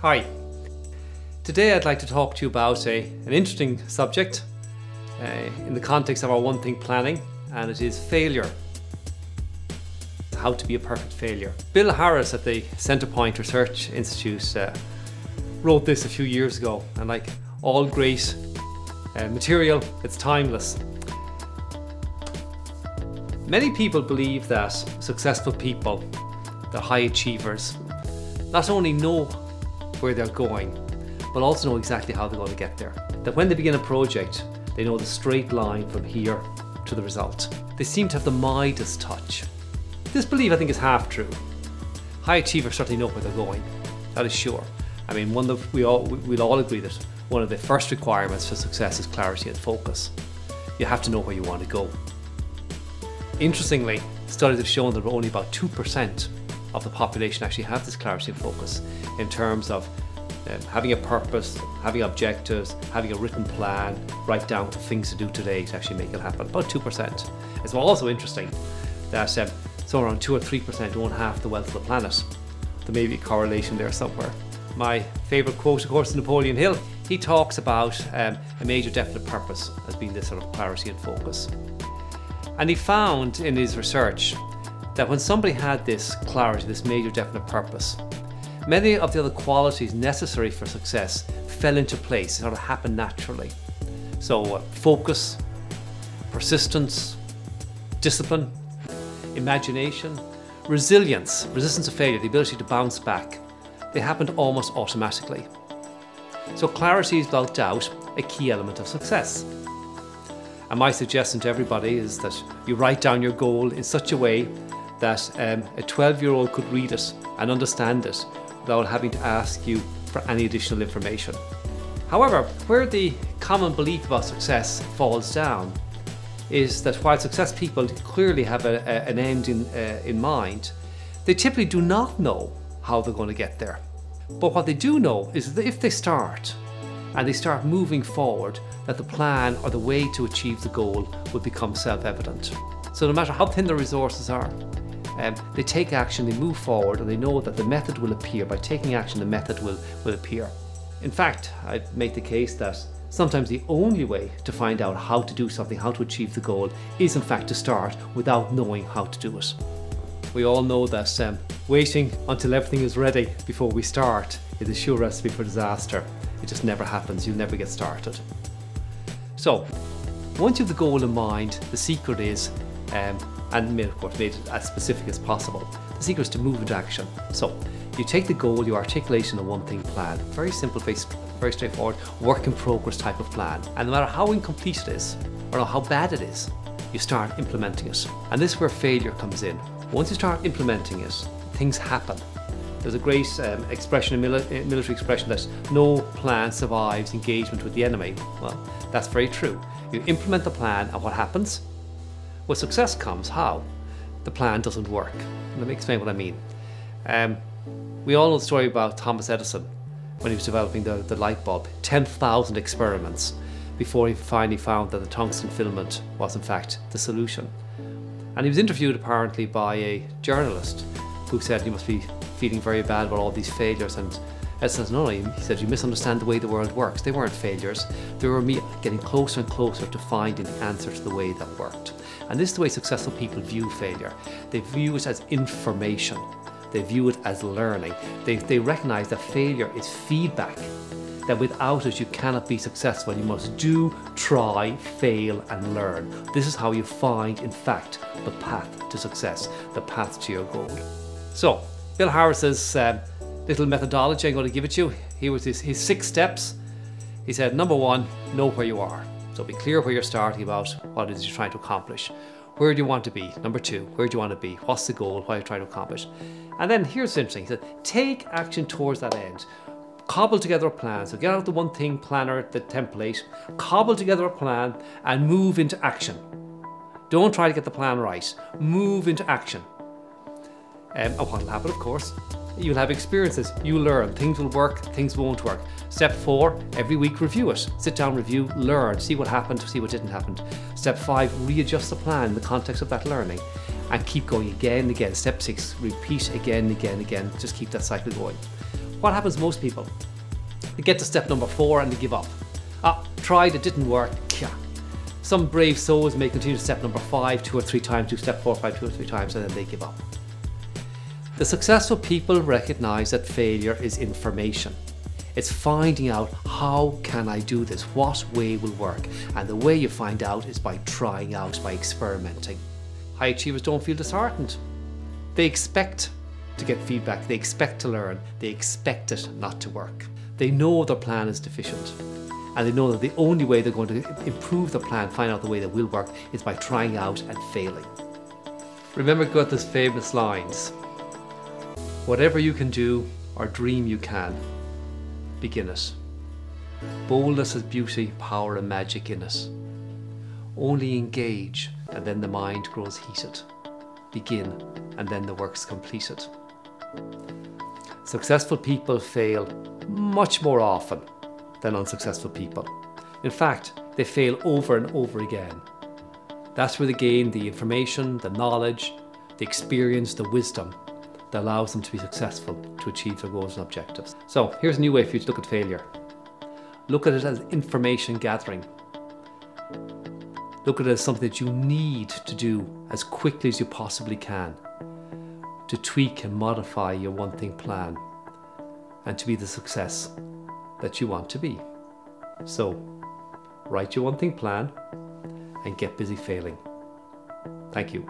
Hi, today I'd like to talk to you about an interesting subject in the context of our One Think planning, and it is failure. How to be a perfect failure. Bill Harris at the Centrepoint Research Institute wrote this a few years ago, and like all great material, it's timeless. Many people believe that successful people, the high achievers, not only know where they're going, but also know exactly how they're going to get there. That when they begin a project, they know the straight line from here to the result. They seem to have the Midas touch. This belief, I think, is half true. High achievers certainly know where they're going, that is sure. I mean, we'll all agree that one of the first requirements for success is clarity and focus. You have to know where you want to go. Interestingly, studies have shown that only about 2% of the population actually have this clarity and focus in terms of having a purpose, having objectives, having a written plan, right down to things to do today to actually make it happen. About 2%. It's also interesting that somewhere around 2 or 3% own half the wealth of the planet. There may be a correlation there somewhere. My favourite quote, of course, is Napoleon Hill. He talks about a major definite purpose as being this sort of clarity and focus. And he found in his research that when somebody had this clarity, this major definite purpose, many of the other qualities necessary for success fell into place, sort of happened naturally. So focus, persistence, discipline, imagination, resilience, resistance to failure, the ability to bounce back, they happened almost automatically. So clarity is without doubt a key element of success. And my suggestion to everybody is that you write down your goal in such a way that a 12-year-old could read it and understand it without having to ask you for any additional information. However, where the common belief about success falls down is that while success people clearly have an end in mind, they typically do not know how they're going to get there. But what they do know is that if they start, and they start moving forward, that the plan or the way to achieve the goal will become self-evident. So no matter how thin the resources are, they take action, they move forward, and they know that the method will appear. By taking action, the method will appear. In fact, I'd make the case that sometimes the only way to find out how to do something, how to achieve the goal, is in fact to start without knowing how to do it. We all know that waiting until everything is ready before we start is a sure recipe for disaster. It just never happens, you'll never get started. So, once you have the goal in mind, the secret is, and of course made it as specific as possible, the secret is to move into action. So, you take the goal, you articulate it in a One Think plan. Very simple, very straightforward, work in progress type of plan. And no matter how incomplete it is, or how bad it is, you start implementing it. And this is where failure comes in. Once you start implementing it, things happen. There's a great expression, military expression, that no plan survives engagement with the enemy. Well, that's very true. You implement the plan, and what happens? Well, success comes. How? The plan doesn't work. Let me explain what I mean. We all know the story about Thomas Edison when he was developing the light bulb. 10,000 experiments before he finally found that the tungsten filament was in fact the solution. And he was interviewed apparently by a journalist who said he must be feeling very bad about all these failures, and Edison said, no, he said, you misunderstand the way the world works. They weren't failures, they were me getting closer and closer to finding the answer to the way that worked. And this is the way successful people view failure. They view it as information. They view it as learning. They recognize that failure is feedback, that without it you cannot be successful. You must do, try, fail and learn. This is how you find, in fact, the path to success, the path to your goal. So, Bill Harris's little methodology I'm going to give it to you. Here was his 6 steps. He said, number 1, know where you are. So be clear where you're starting about what it is you're trying to accomplish. Where do you want to be? Number 2, where do you want to be? What's the goal? What are you trying to accomplish? And then here's interesting. He said, take action towards that end. Cobble together a plan. So get out the One Think planner, the template, cobble together a plan and move into action. Don't try to get the plan right. Move into action. And what will happen, of course, you'll have experiences, you'll learn, things will work, things won't work. Step 4, every week review it. Sit down, review, learn, see what happened, see what didn't happen. Step 5, readjust the plan in the context of that learning. and keep going again and again. Step 6, repeat again and again and again. Just keep that cycle going. What happens to most people? They get to step number 4 and they give up. Tried, it didn't work. Yeah. Some brave souls may continue to step number 5 2 or 3 times, do step 4 or 5 2 or 3 times, and then they give up. The successful people recognize that failure is information. It's finding out, how can I do this? What way will work? And the way you find out is by trying out, by experimenting. High achievers don't feel disheartened. They expect to get feedback, they expect to learn, they expect it not to work. They know their plan is deficient, and they know that the only way they're going to improve the plan, find out the way that will work, is by trying out and failing. Remember Goethe's famous lines: whatever you can do or dream you can, begin it. Boldness has beauty, power and magic in it. Only engage and then the mind grows heated. Begin and then the work's completed. Successful people fail much more often than unsuccessful people. In fact, they fail over and over again. That's where they gain the information, the knowledge, the experience, the wisdom that allows them to be successful, to achieve their goals and objectives. So here's a new way for you to look at failure. Look at it as information gathering. Look at it as something that you need to do as quickly as you possibly can to tweak and modify your one thing plan and to be the success that you want to be. So write your one thing plan and get busy failing. Thank you.